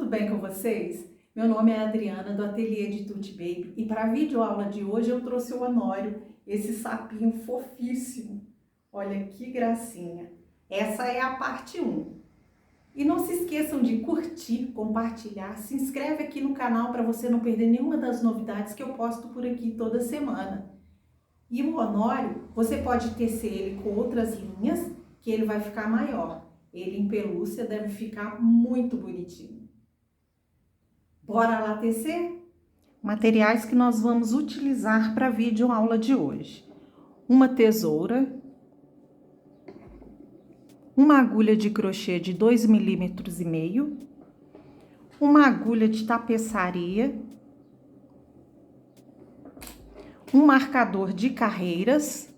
tudo bem com vocês? Meu nome é Adriana, do Ateliê de Tutti Baby, e para a videoaula de hoje eu trouxe o Honório, esse sapinho fofíssimo. Olha que gracinha! Essa é a parte 1. E não se esqueçam de curtir, compartilhar, se inscreve aqui no canal para você não perder nenhuma das novidades que eu posto por aqui toda semana. E o Honório, você pode tecer ele com outras linhas, que ele vai ficar maior. Ele em pelúcia deve ficar muito bonitinho. Bora lá tecer? Materiais que nós vamos utilizar para a videoaula de hoje. Uma tesoura, uma agulha de crochê de 2,5 mm, uma agulha de tapeçaria, um marcador de carreiras,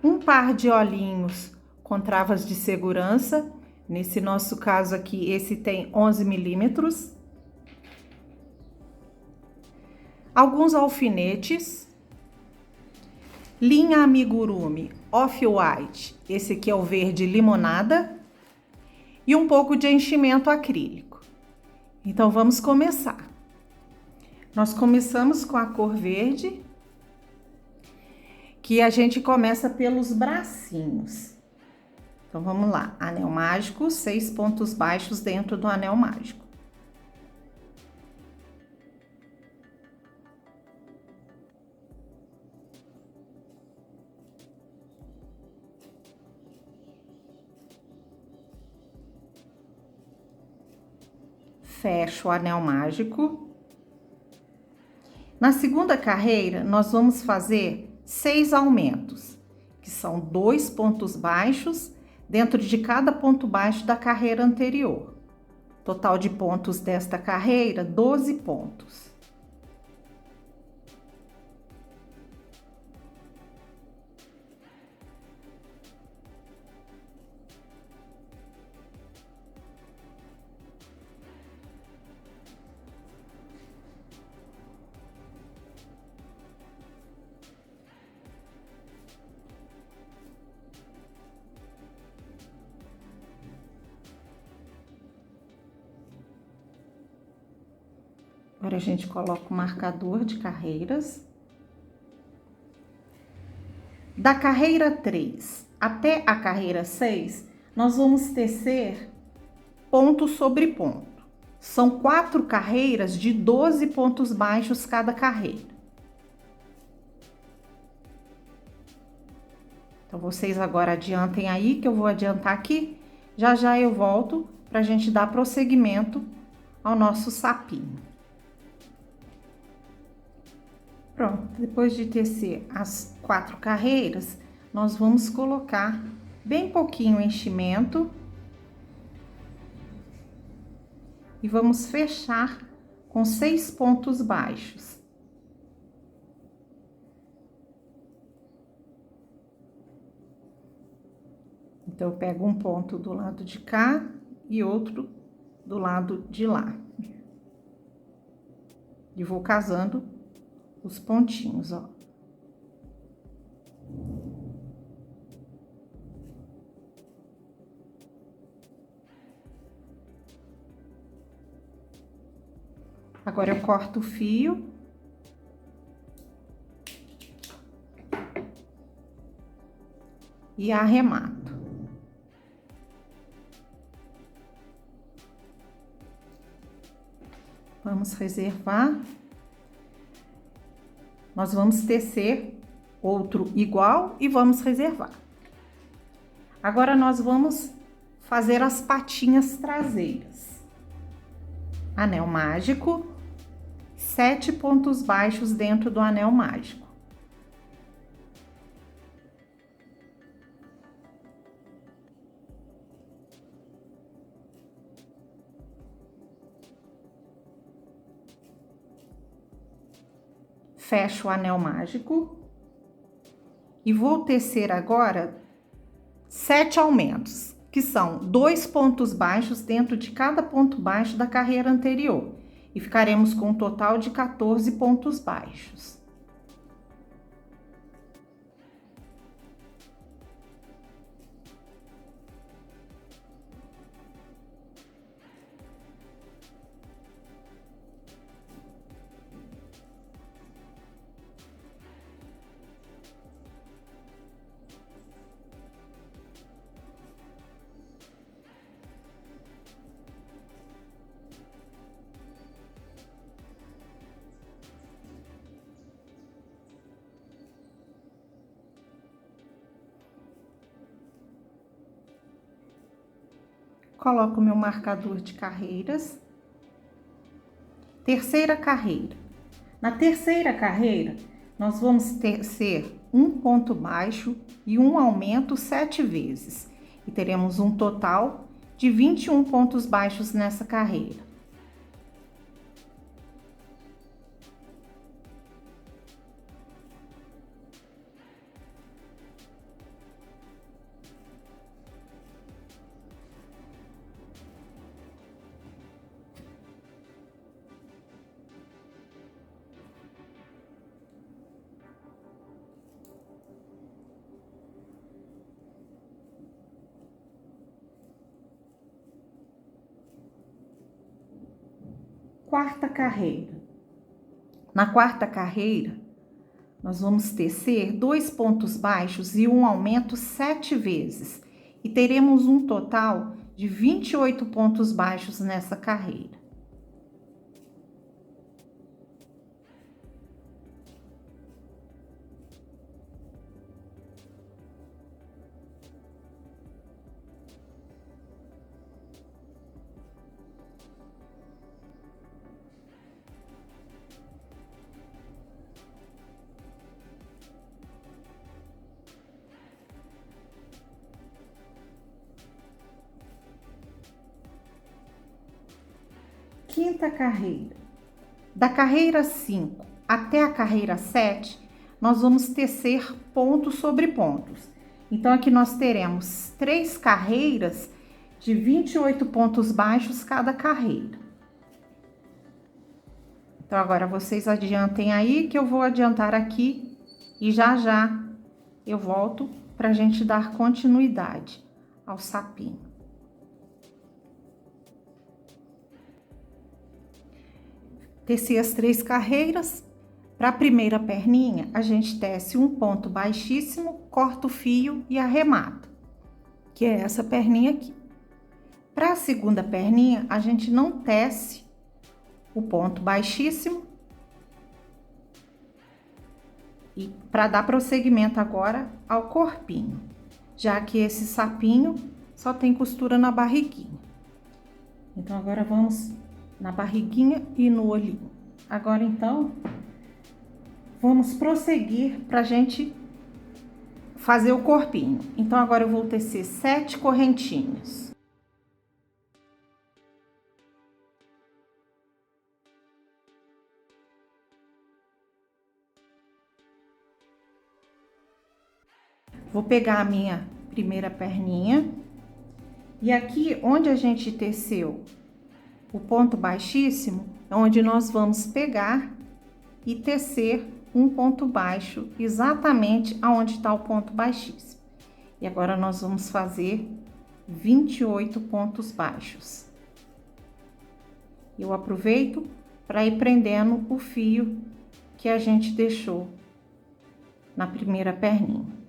um par de olhinhos com travas de segurança. Nesse nosso caso aqui, esse tem 11 milímetros. Alguns alfinetes. Linha amigurumi off-white, esse aqui é o verde limonada. E um pouco de enchimento acrílico. Então, vamos começar. Nós começamos com a cor verde, que a gente começa pelos bracinhos. Então, vamos lá. Anel mágico, 6 pontos baixos dentro do anel mágico. Fecho o anel mágico. Na segunda carreira, nós vamos fazer 6 aumentos, que são 2 pontos baixos dentro de cada ponto baixo da carreira anterior. Total de pontos desta carreira, 12 pontos. Agora, a gente coloca o marcador de carreiras. Da carreira 3 até a carreira 6, nós vamos tecer ponto sobre ponto. São 4 carreiras de 12 pontos baixos cada carreira. Então, vocês agora adiantem aí, que eu vou adiantar aqui. Já já eu volto para a gente dar prosseguimento ao nosso sapinho. Pronto, depois de tecer as 4 carreiras, nós vamos colocar bem pouquinho enchimento e vamos fechar com 6 pontos baixos. Então, eu pego um ponto do lado de cá e outro do lado de lá. E vou casando os pontinhos, ó. Agora, eu corto o fio. E arremato. Vamos reservar. Nós vamos tecer outro igual e vamos reservar. Agora, nós vamos fazer as patinhas traseiras. Anel mágico, 7 pontos baixos dentro do anel mágico. Fecho o anel mágico e vou tecer agora 7 aumentos, que são 2 pontos baixos dentro de cada ponto baixo da carreira anterior, e ficaremos com um total de 14 pontos baixos. coloco o meu marcador de carreiras. Terceira carreira. Na terceira carreira, nós vamos tecer um ponto baixo e um aumento 7 vezes. E teremos um total de 21 pontos baixos nessa carreira. Quarta carreira. Na quarta carreira, nós vamos tecer 2 pontos baixos e um aumento 7 vezes. E teremos um total de 28 pontos baixos nessa carreira. Quinta carreira. Da carreira 5 até a carreira 7, nós vamos tecer pontos sobre pontos. Então, aqui nós teremos 3 carreiras de 28 pontos baixos cada carreira. Então, agora vocês adiantem aí que eu vou adiantar aqui e já já eu volto para a gente dar continuidade ao sapinho. Teci as 3 carreiras. Para a primeira perninha, a gente tece um ponto baixíssimo, corta o fio e arremata, que é essa perninha aqui. Para a segunda perninha, a gente não tece o ponto baixíssimo. E para dar prosseguimento agora ao corpinho, já que esse sapinho só tem costura na barriguinha. Então, agora vamos na barriguinha e no olhinho. Agora, então, vamos prosseguir para a gente fazer o corpinho. Então, agora eu vou tecer 7 correntinhas. Vou pegar a minha primeira perninha e aqui onde a gente teceu o ponto baixíssimo, é onde nós vamos pegar e tecer um ponto baixo exatamente aonde está o ponto baixíssimo. E agora nós vamos fazer 28 pontos baixos. Eu aproveito para ir prendendo o fio que a gente deixou na primeira perninha.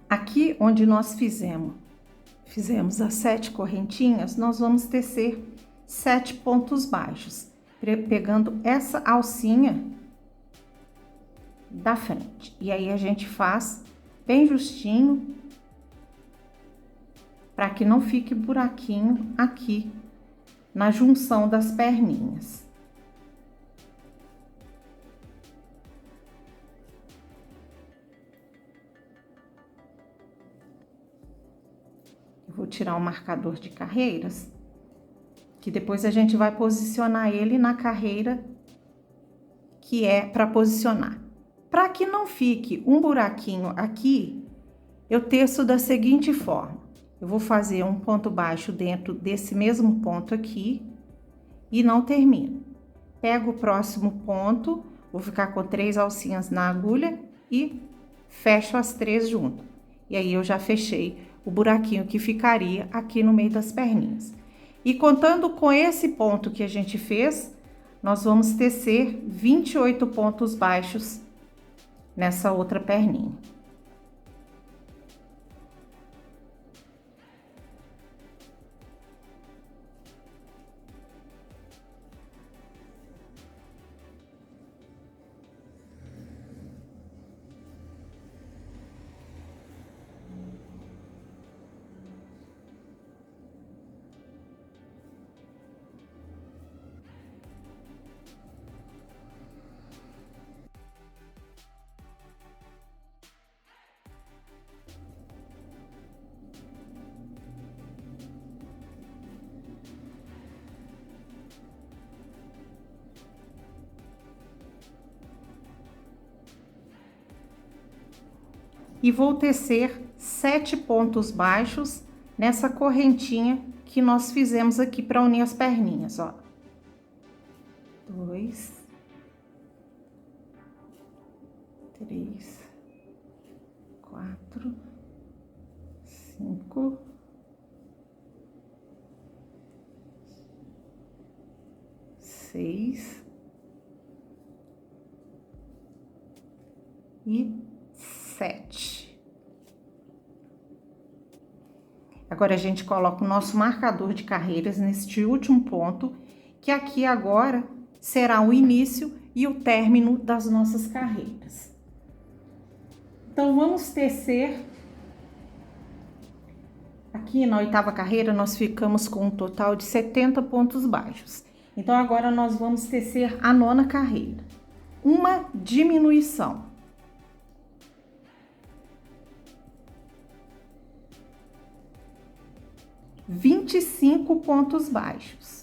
Aqui onde nós fizemos as 7 correntinhas, nós vamos tecer 7 pontos baixos, pegando essa alcinha da frente. E aí a gente faz bem justinho, para que não fique buraquinho aqui na junção das perninhas. Vou tirar o marcador de carreiras, que depois a gente vai posicionar ele na carreira que é para posicionar. Para que não fique um buraquinho aqui, eu teço da seguinte forma. Eu vou fazer um ponto baixo dentro desse mesmo ponto aqui e não termino. Pego o próximo ponto, vou ficar com 3 alcinhas na agulha e fecho as 3 junto. E aí eu já fechei o buraquinho que ficaria aqui no meio das perninhas. E contando com esse ponto que a gente fez, nós vamos tecer 28 pontos baixos nessa outra perninha. E vou tecer 7 pontos baixos nessa correntinha que nós fizemos aqui para unir as perninhas, ó. 2, 3, 4, 5, 6 e 7. Agora a gente coloca o nosso marcador de carreiras neste último ponto, que aqui agora será o início e o término das nossas carreiras. Então vamos tecer. Aqui na 8ª carreira nós ficamos com um total de 70 pontos baixos. Então agora nós vamos tecer a 9ª carreira. Uma diminuição. R$ 25 pontos baixos.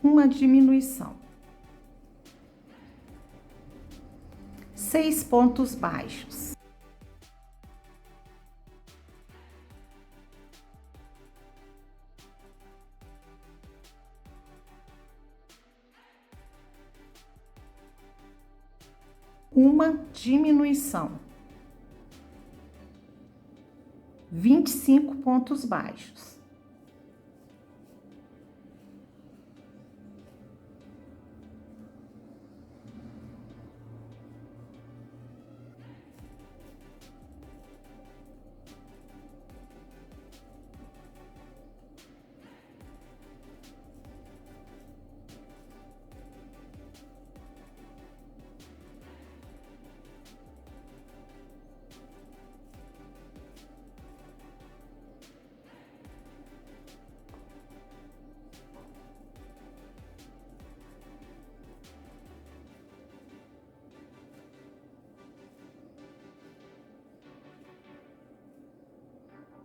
Uma diminuição. 6 pontos baixos. Uma diminuição. 25 pontos baixos.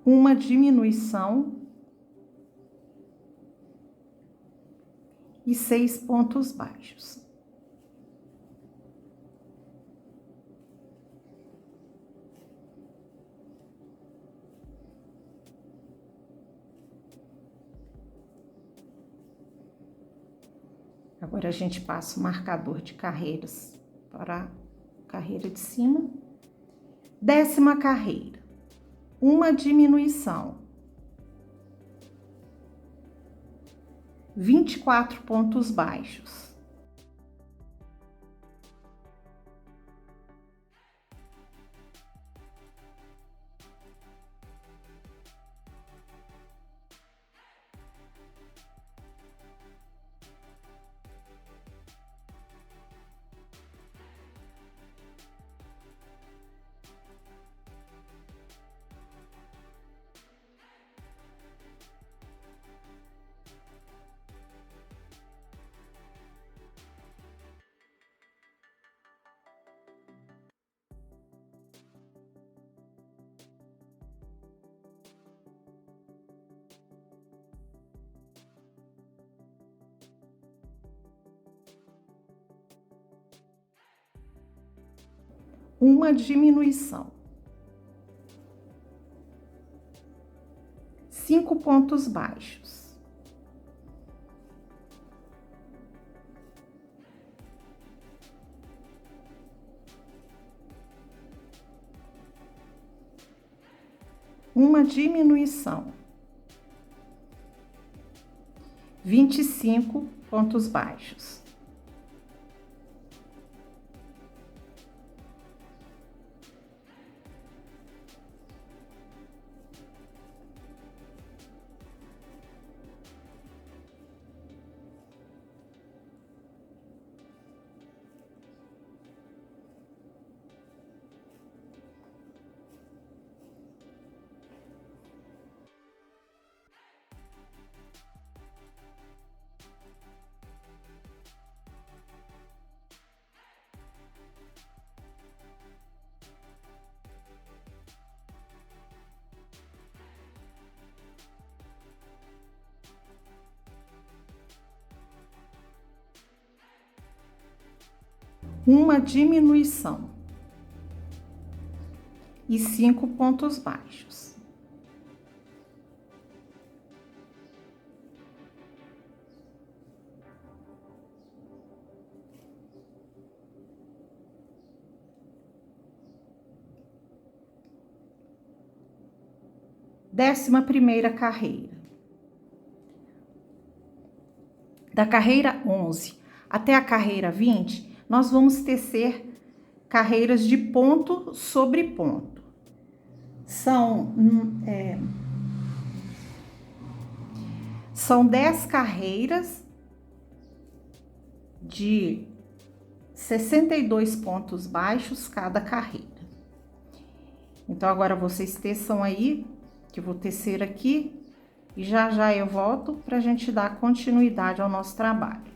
Uma diminuição e 6 pontos baixos. Agora a gente passa o marcador de carreiras para a carreira de cima. 10ª carreira. Uma diminuição. 24 pontos baixos. uma diminuição. 5 pontos baixos. Uma diminuição. 25 pontos baixos. Uma diminuição e 5 pontos baixos. Décima primeira carreira. Da carreira 11 até a carreira 20, nós vamos tecer carreiras de ponto sobre ponto. São 10 carreiras de 62 pontos baixos cada carreira. Então, agora vocês teçam aí, que eu vou tecer aqui, e já eu volto para a gente dar continuidade ao nosso trabalho.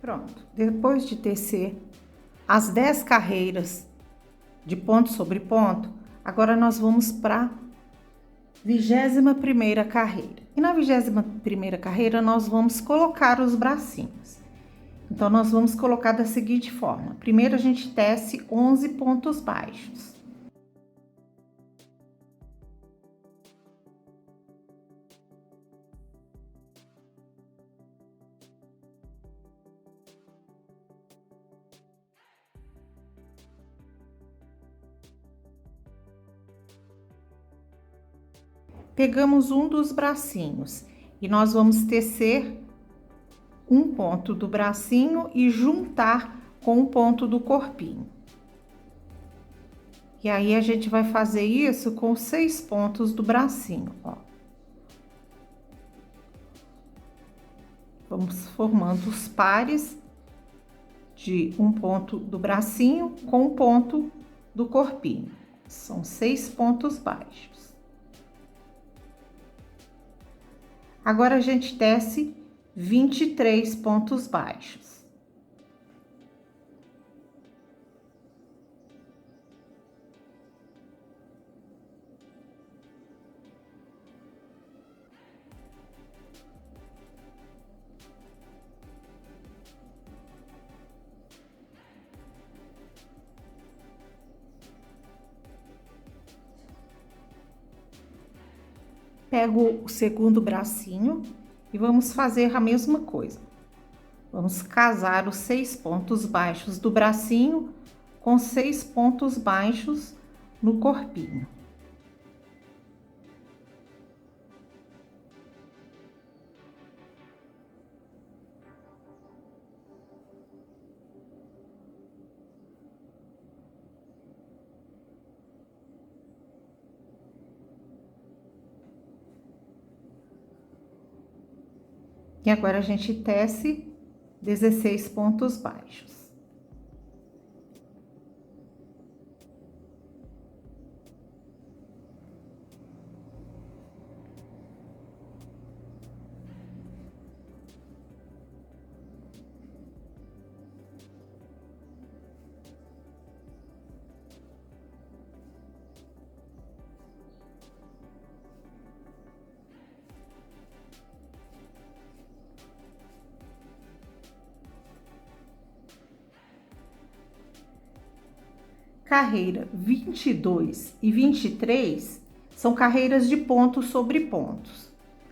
Pronto, depois de tecer as 10 carreiras de ponto sobre ponto, agora nós vamos para a 21ª carreira. E na 21ª carreira, nós vamos colocar os bracinhos. Então, nós vamos colocar da seguinte forma. Primeiro, a gente tece 11 pontos baixos. Pegamos um dos bracinhos e nós vamos tecer um ponto do bracinho e juntar com o ponto do corpinho. E aí, a gente vai fazer isso com 6 pontos do bracinho, ó. Vamos formando os pares de um ponto do bracinho com um ponto do corpinho. São 6 pontos baixos. Agora, a gente tece 23 pontos baixos. Pego o segundo bracinho e vamos fazer a mesma coisa. Vamos casar os 6 pontos baixos do bracinho com 6 pontos baixos no corpinho. E agora a gente tece 16 pontos baixos. carreira 22 e 23 são carreiras de pontos sobre pontos.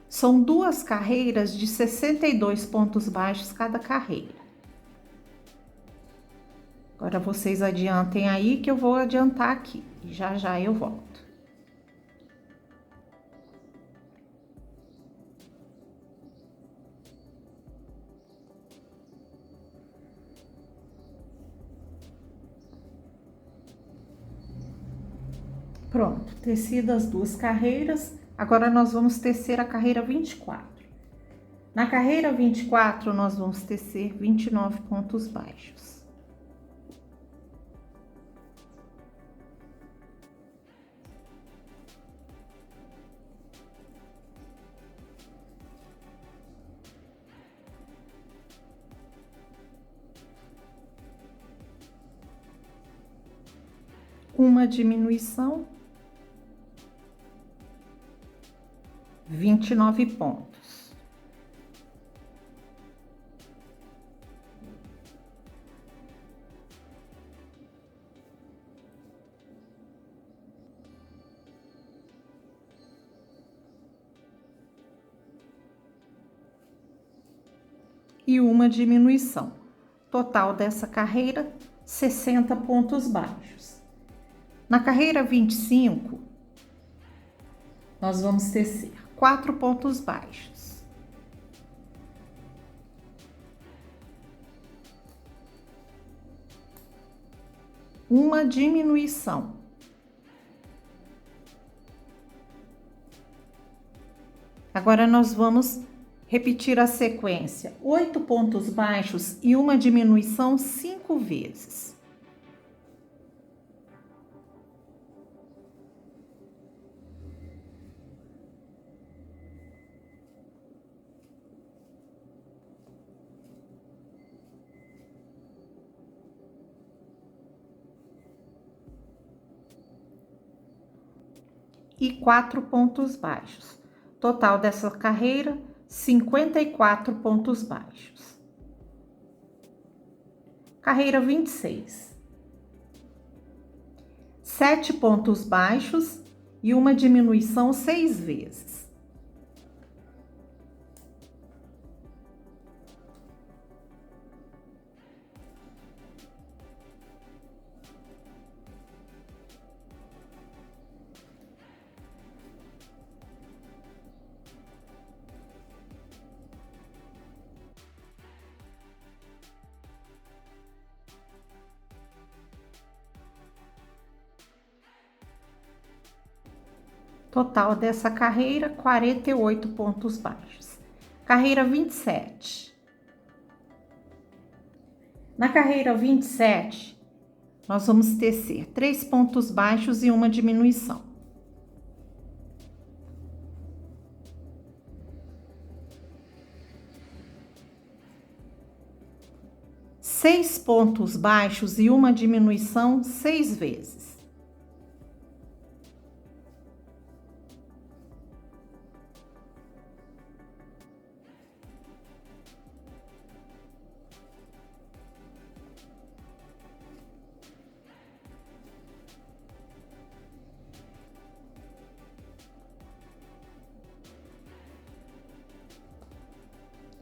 São 2 carreiras de 62 pontos baixos cada carreira. Agora vocês adiantem aí que eu vou adiantar aqui. E já já eu volto. Pronto, tecidas as 2 carreiras, agora nós vamos tecer a carreira 24. Na carreira 24, nós vamos tecer 29 pontos baixos. Uma diminuição, 29 pontos. E uma diminuição. Total dessa carreira, 60 pontos baixos. Na carreira 25, nós vamos tecer 4 pontos baixos. Uma diminuição. Agora nós vamos repetir a sequência: 8 pontos baixos e uma diminuição 5 vezes. E 4 pontos baixos. Total dessa carreira, 54 pontos baixos. Carreira 26. 7 pontos baixos e uma diminuição 6 vezes. Total dessa carreira, 48 pontos baixos. Carreira 27. Na carreira 27, nós vamos tecer 3 pontos baixos e uma diminuição. Seis pontos baixos e uma diminuição 6 vezes.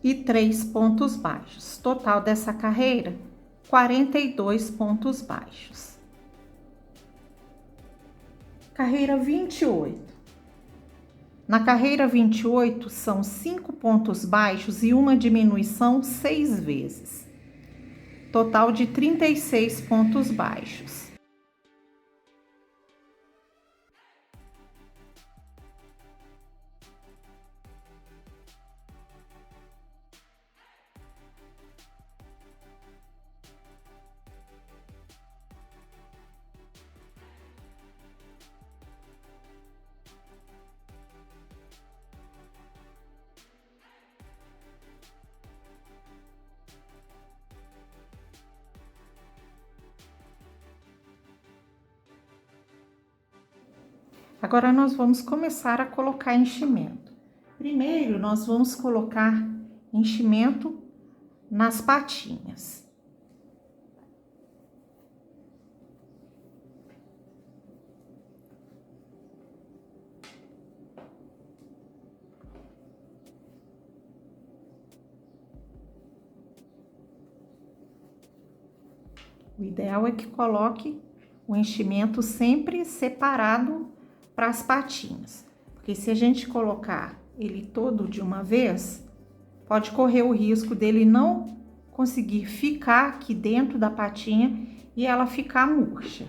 E 3 pontos baixos. Total dessa carreira, 42 pontos baixos. Carreira 28. Na carreira 28, são 5 pontos baixos e uma diminuição 6 vezes. Total de 36 pontos baixos. Agora, nós vamos começar a colocar enchimento. Primeiro, nós vamos colocar enchimento nas patinhas. O ideal é que coloque o enchimento sempre separado para as patinhas, porque se a gente colocar ele todo de uma vez, pode correr o risco dele não conseguir ficar aqui dentro da patinha e ela ficar murcha.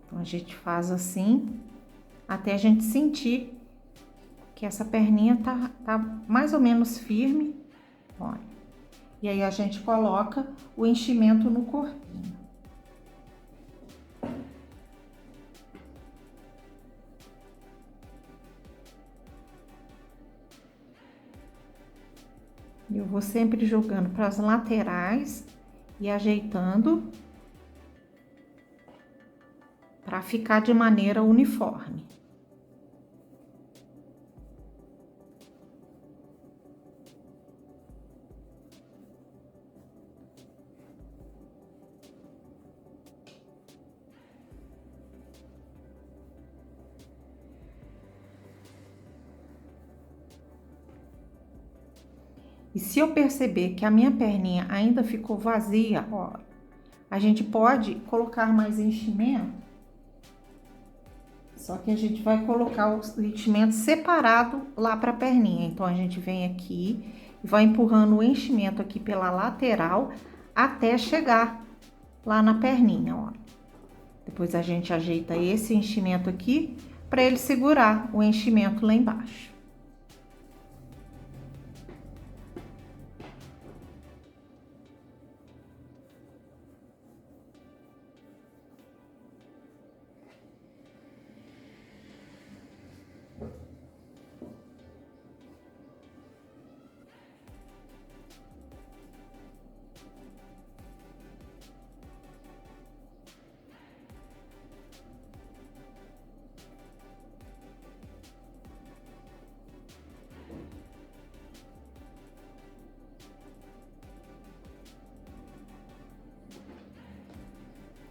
Então a gente faz assim até a gente sentir que essa perninha tá mais ou menos firme, olha. E aí a gente coloca o enchimento no corpinho. Eu vou sempre jogando para as laterais e ajeitando para ficar de maneira uniforme. E se eu perceber que a minha perninha ainda ficou vazia, ó, a gente pode colocar mais enchimento, só que a gente vai colocar o enchimento separado lá para a perninha. Então, a gente vem aqui e vai empurrando o enchimento aqui pela lateral até chegar lá na perninha, ó. Depois a gente ajeita esse enchimento aqui para ele segurar o enchimento lá embaixo.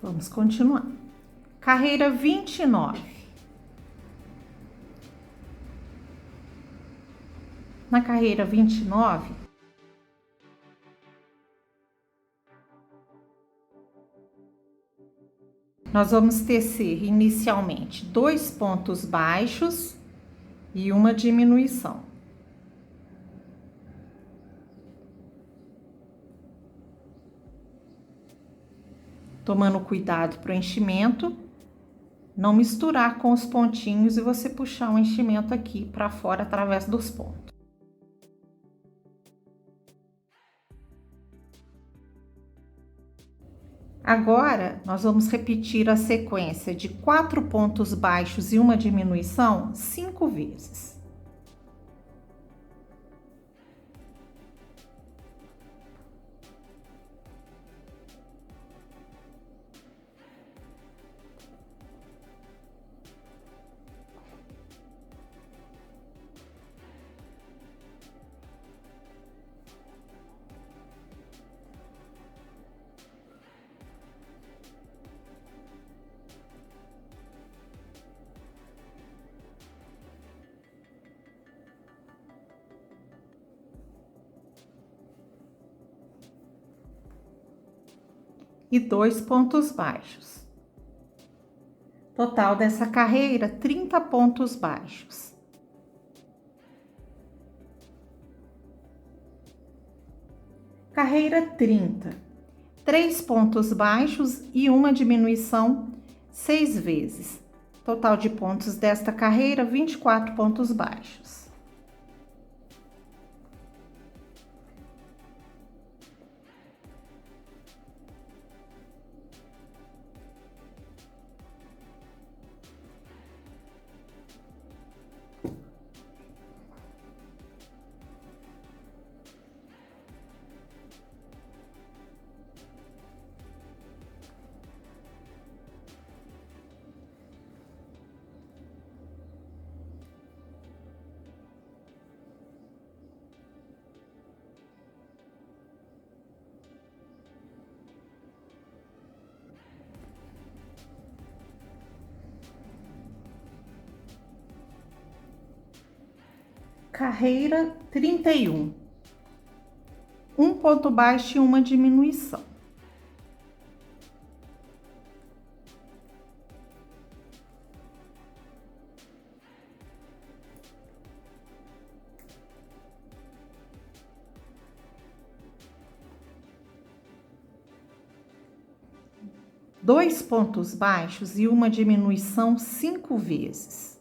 Vamos continuar. Carreira 29. Na carreira 29, nós vamos tecer inicialmente 2 pontos baixos e uma diminuição. Tomando cuidado para o enchimento não misturar com os pontinhos e você puxar o enchimento aqui para fora através dos pontos. Agora, nós vamos repetir a sequência de 4 pontos baixos e uma diminuição 5 vezes. E 2 pontos baixos. Total dessa carreira, 30 pontos baixos. Carreira 30. 3 pontos baixos e uma diminuição 6 vezes. Total de pontos desta carreira, 24 pontos baixos. Carreira 31. 1 ponto baixo e uma diminuição. 2 pontos baixos e uma diminuição 5 vezes.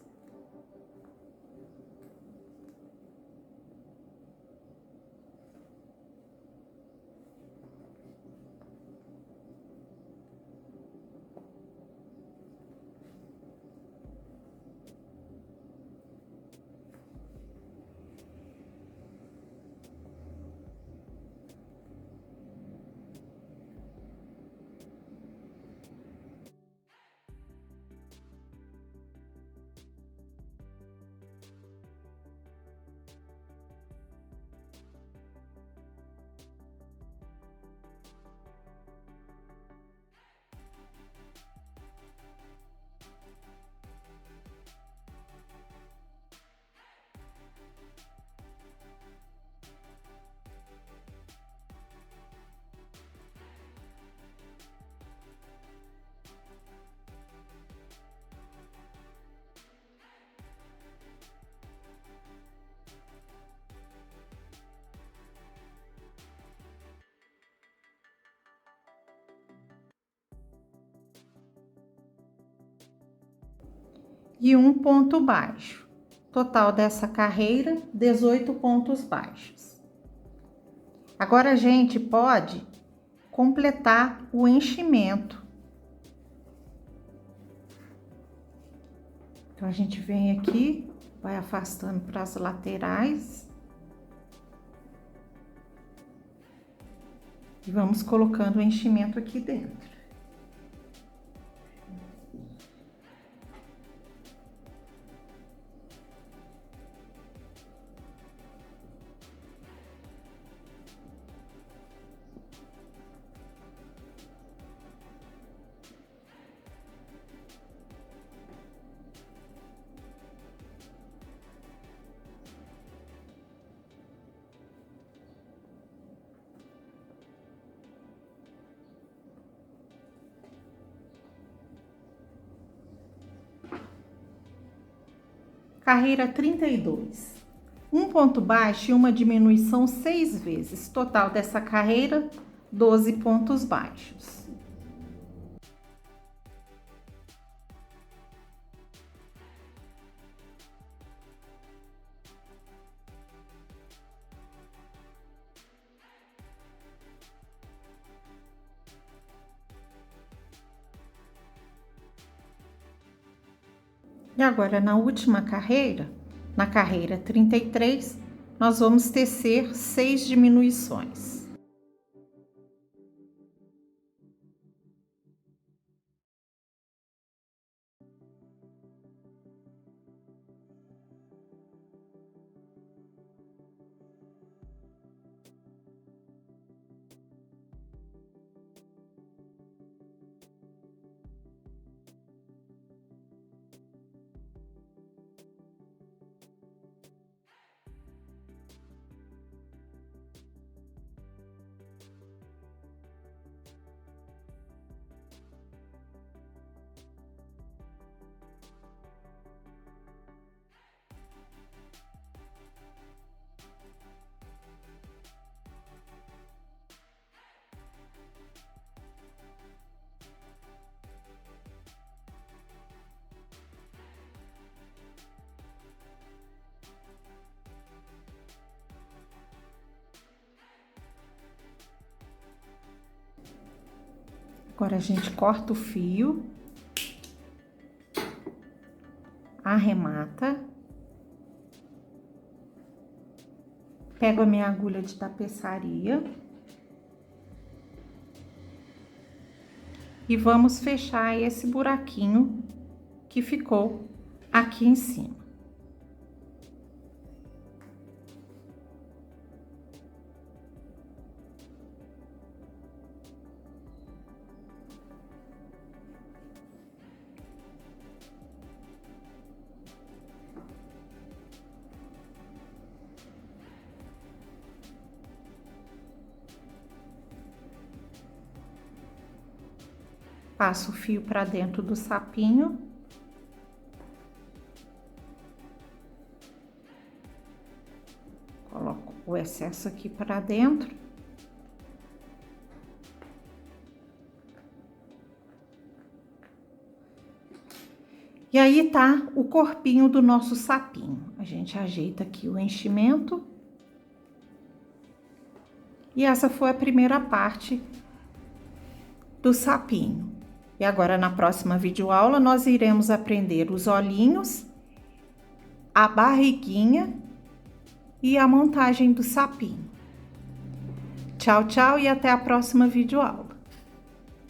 E um ponto baixo. Total dessa carreira, 18 pontos baixos. Agora a gente pode completar o enchimento. Então a gente vem aqui, vai afastando para as laterais. E vamos colocando o enchimento aqui dentro. Carreira 32. Um ponto baixo e uma diminuição 6 vezes. Total dessa carreira, 12 pontos baixos. E agora, na última carreira, na carreira 33, nós vamos tecer 6 diminuições. Agora a gente corta o fio, arremata, pego a minha agulha de tapeçaria e vamos fechar esse buraquinho que ficou aqui em cima. Passo o fio para dentro do sapinho. Coloco o excesso aqui para dentro. E aí tá o corpinho do nosso sapinho. A gente ajeita aqui o enchimento. E essa foi a primeira parte do sapinho. E agora na próxima videoaula nós iremos aprender os olhinhos, a barriguinha e a montagem do sapinho. Tchau, tchau e até a próxima videoaula.